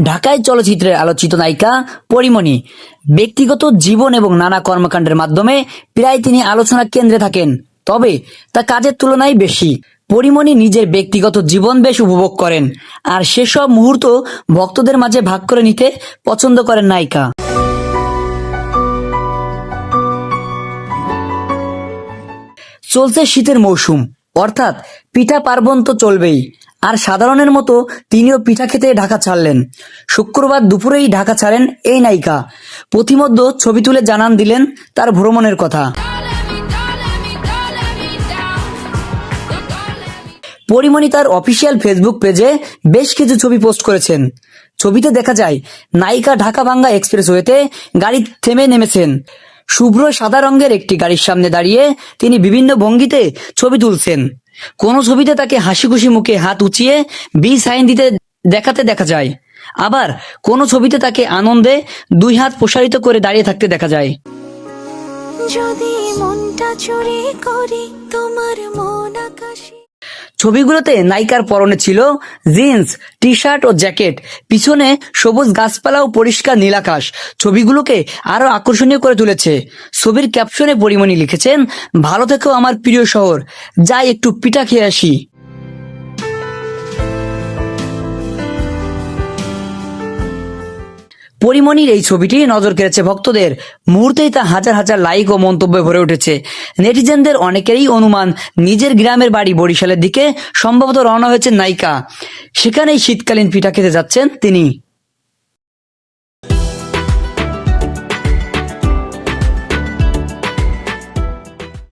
ঢাকায় চলচ্চিত্রের আলোচিত নায়িকা পরীমণি ব্যক্তিগত জীবন এবং নানা কর্মকাণ্ডের মাধ্যমে প্রায় তিনি আলোচনার কেন্দ্রে থাকেন, তবে তা কাজের তুলনায় বেশি। পরীমণি নিজের ব্যক্তিগত জীবন বেশ উপভোগ করেন, আর সেসব মুহূর্ত ভক্তদের মাঝে ভাগ করে নিতে পছন্দ করেন নায়িকা। চলছে শীতের মৌসুম, অর্থাৎ পিঠা পার্বণ তো চলবেই, আর সাধারণের মতো তিনিও পিঠা খেতে ঢাকা ছাড়লেন। শুক্রবার দুপুরেই ঢাকা ছাড়েন এই নায়িকা। প্রতিমধ্যে ছবি তুলে জানান দিলেন তার ভ্রমণের কথা। পরীমণি তার অফিসিয়াল ফেসবুক পেজে বেশ কিছু ছবি পোস্ট করেছেন। ছবিতে দেখা যায় নায়িকা ঢাকা ভাঙ্গা এক্সপ্রেসওয়েতে গাড়ি থেমে নেমেছেন। শুভ্র সাদা রঙের একটি গাড়ির সামনে দাঁড়িয়ে তিনি বিভিন্ন ভঙ্গিতে ছবি তুলছেন। কোনো ছবিতে তাকে হাসি খুশি মুখে হাত উঁচিয়ে বি সাইন দিতে দেখাতে দেখা যায়, আবার কোনো ছবিতে তাকে আনন্দে দুই হাত প্রসারিত করে দাঁড়িয়ে থাকতে দেখা যায়। যদি মনটা চুরি করি তোমার মন আকাশে। ছবিগুলোতে নায়িকার পরনে ছিল জিন্স, টি শার্ট ও জ্যাকেট, পিছনে সবুজ গাছপালা ও পরিষ্কার নীলাকাশ ছবিগুলোকে আরো আকর্ষণীয় করে তুলেছে। ছবির ক্যাপশনে পরীমণি লিখেছেন, ভালো থেকো আমার প্রিয় শহর, যাই একটু পিঠা খেয়ে আসি। পরীমণির এই ছবিটি নজর কেড়েছে ভক্তদের। মুহূর্তেই তা হাজার হাজার লাইক ও মন্তব্যে ভরে উঠেছে। নেটিজেনদের অনেকেরই অনুমান, নিজের গ্রামের বাড়ি বরিশালের দিকে সম্ভবত রওনা হয়েছেন নায়িকা। সেখানেই শীতকালীন পিঠা খেতে যাচ্ছেন তিনি।